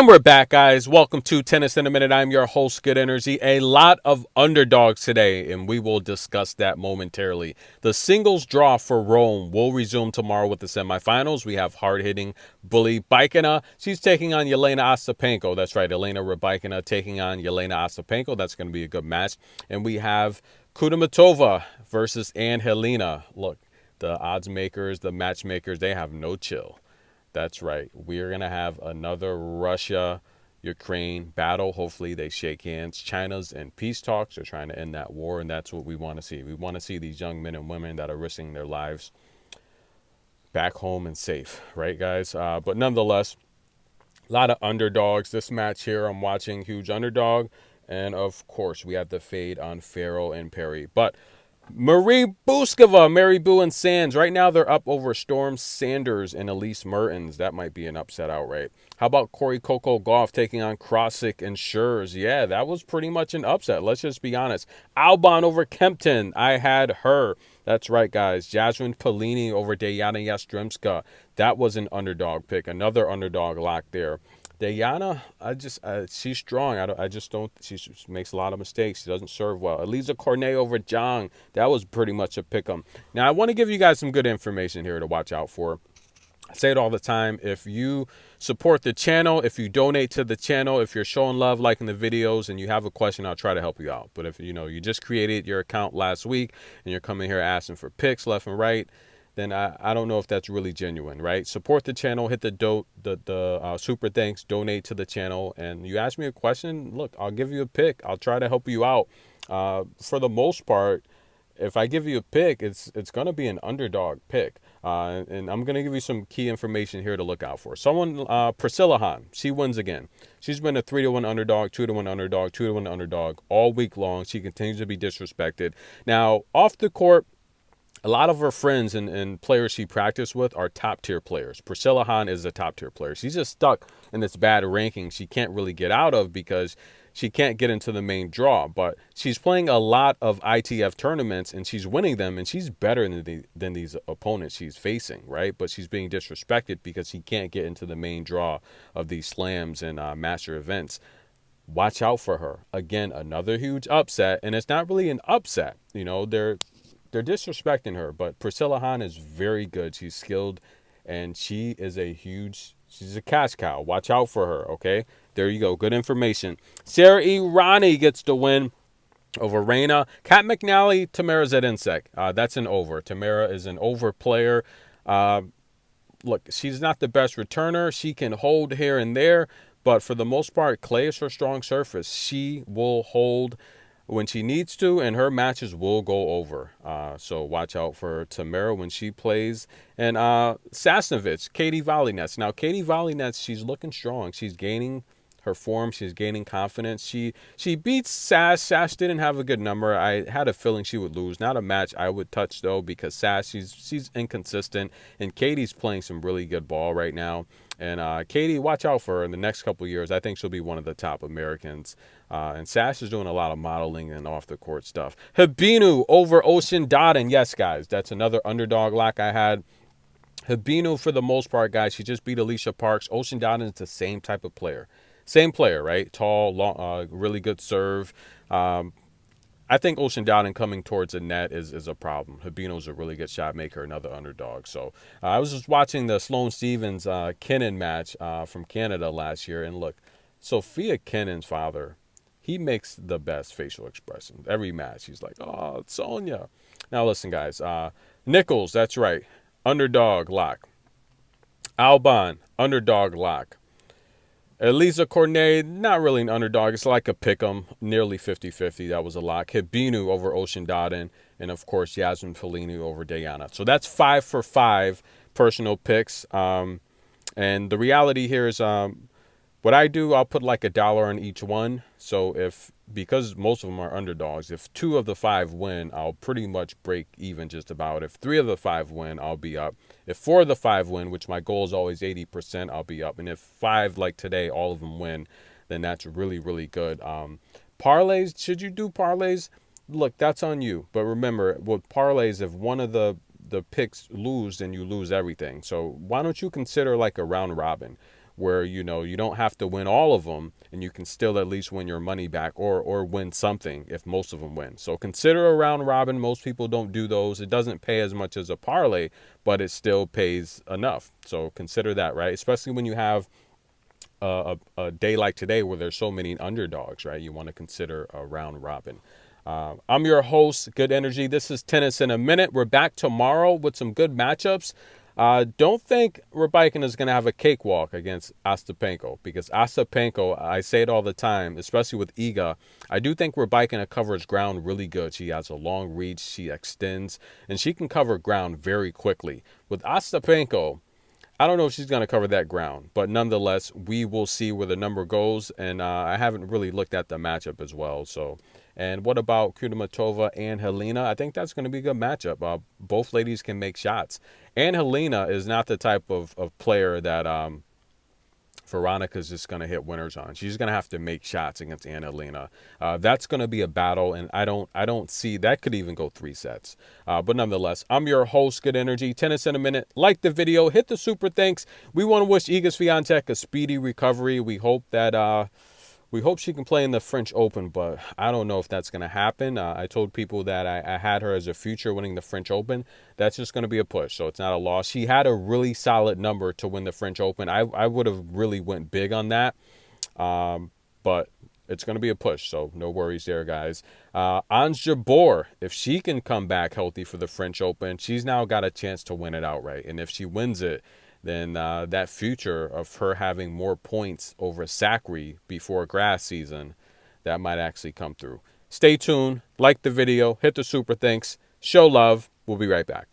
And we're back, guys. Welcome to Tennis in a Minute. I'm your host, Good Energy. A lot of underdogs today, and we will discuss that momentarily. The singles draw for Rome will resume tomorrow with the semifinals. We have hard-hitting bully Baikina. She's taking on Yelena Ostapenko. That's right, Elena Rybakina taking on Yelena Ostapenko. That's going to be a good match. And we have Kudermetova versus Ann Helena. Look, the odds makers, the matchmakers, they have no chill. That's right. We are going to have another Russia-Ukraine battle. Hopefully they shake hands. China's in peace talks. They're trying to end that war, and that's what we want to see. We want to see these young men and women that are risking their lives back home and safe. Right, guys? But nonetheless, a lot of underdogs. This match here, I'm watching huge underdog. And, of course, we have the fade on Farrell and Perry. But Marie Bouzkova, Mary Boo and Sands. Right now they're up over Storm Sanders and Elise Mertens. That might be an upset outright. How about Corey Coco Gauff taking on Krosick and Schurz? Yeah, that was pretty much an upset. Let's just be honest. Albon over Kempton. I had her. That's right, guys. Jasmine Polini over Diana Yastremska. That was an underdog pick. Another underdog lock there. Diana, she's strong. I just don't. She makes a lot of mistakes. She doesn't serve well. Elisa Cornet over Zhang. That was pretty much a pick 'em. Now I want to give you guys some good information here to watch out for. I say it all the time. If you support the channel, if you donate to the channel, if you're showing love, liking the videos, and you have a question, I'll try to help you out. But if you just created your account last week and you're coming here asking for picks left and right, then I don't know if that's really genuine, right? Support the channel, hit the super thanks, donate to the channel, and you ask me a question, look, I'll give you a pick. I'll try to help you out. For the most part, if I give you a pick, it's going to be an underdog pick. And I'm going to give you some key information here to look out for. Priscilla Hahn, she wins again. She's been a 3-1 underdog, 2-1 underdog, 2-1 underdog all week long. She continues to be disrespected. Now, off the court, a lot of her friends and players she practiced with are top-tier players. Priscilla Hahn is a top-tier player. She's just stuck in this bad ranking she can't really get out of because she can't get into the main draw. But she's playing a lot of ITF tournaments, and she's winning them, and she's better than these opponents she's facing, right? But she's being disrespected because she can't get into the main draw of these slams and master events. Watch out for her. Again, another huge upset, and it's not really an upset. They're disrespecting her, but Priscilla Hahn is very good. She's skilled, and she's a cash cow. Watch out for her, okay? There you go. Good information. Sarah Irani gets the win over Reina. Kat McNally, Tamara Zedinsek. That's an over. Tamara is an over player. Look, she's not the best returner. She can hold here and there, but for the most part, clay is her strong surface. She will hold when she needs to, and her matches will go over. So watch out for Tamara when she plays. And Sasnovich, Katie Volynets. Now, Katie Volynets, she's looking strong. She's gaining her form. She's gaining confidence. She beats Sass. Sass didn't have a good number. I had a feeling she would lose. Not a match I would touch, though, because Sass, she's inconsistent. And Katie's playing some really good ball right now. And Katie, watch out for her in the next couple of years. I think she'll be one of the top Americans. And Sash is doing a lot of modeling and off-the-court stuff. Habinu over Ocean Dodden. Yes, guys, that's another underdog lock I had. Habinu, for the most part, guys, she just beat Alicia Parks. Ocean Dodden is the same type of player. Same player, right? Tall, long, really good serve. I think Ocean Dodden coming towards the net is a problem. Habino's a really good shot maker, another underdog. So I was just watching the Sloane Stephens Kinnan match from Canada last year, and look, Sophia Kinnan's father, he makes the best facial expressions. Every match, he's like, oh, it's Sonia. Now listen, guys. Nichols, that's right, underdog lock. Albon, underdog lock. Elisa Cornet, not really an underdog. It's like a pick 'em, nearly 50-50. That was a lock. Habinu over Ocean Dodden. And, of course, Jasmine Polini over Diana. So that's 5 for 5 personal picks. And the reality here is what I do, I'll put like $1 on each one. So because most of them are underdogs, if 2 of the 5 win, I'll pretty much break even just about. If 3 of the 5 win, I'll be up. If 4 of the 5 win, which my goal is always 80%, I'll be up. And if 5, like today, all of them win, then that's really, really good. Parlays, should you do parlays? Look, that's on you. But remember, with parlays, if one of the picks lose, then you lose everything. So why don't you consider like a round robin? where, you know, you don't have to win all of them and you can still at least win your money back or win something if most of them win. So consider a round robin. Most people don't do those. It doesn't pay as much as a parlay, but it still pays enough. So consider that, right? Especially when you have a day like today where there's so many underdogs, right? You want to consider a round robin. I'm your host, Good Energy. This is Tennis in a Minute. We're back tomorrow with some good matchups. Don't think Rybakina is going to have a cakewalk against Ostapenko, because Ostapenko, I say it all the time, especially with Iga, I do think Rybakina covers ground really good. She has a long reach, she extends, and she can cover ground very quickly. With Ostapenko, I don't know if she's going to cover that ground, but nonetheless, we will see where the number goes. And I haven't really looked at the matchup as well. So, and what about Kudermetova and Helena? I think that's going to be a good matchup. Both ladies can make shots. And Helena is not the type of player that Veronica's just going to hit winners on. She's going to have to make shots against Anna Lena. That's going to be a battle, and I don't see that could even go 3 sets. But nonetheless, I'm your host, Good Energy. Tennis in a Minute. Like the video, hit the super thanks. We want to wish Iga Swiatek a speedy recovery. We hope that she can play in the French Open, but I don't know if that's going to happen. I told people that I had her as a future winning the French Open. That's just going to be a push, so it's not a loss. She had a really solid number to win the French Open. I would have really went big on that, but it's going to be a push, so no worries there, guys. Ons Jabeur, if she can come back healthy for the French Open, she's now got a chance to win it outright, and if she wins it, then that future of her having more points over Zachary before grass season, that might actually come through. Stay tuned, like the video, hit the super thanks, show love. We'll be right back.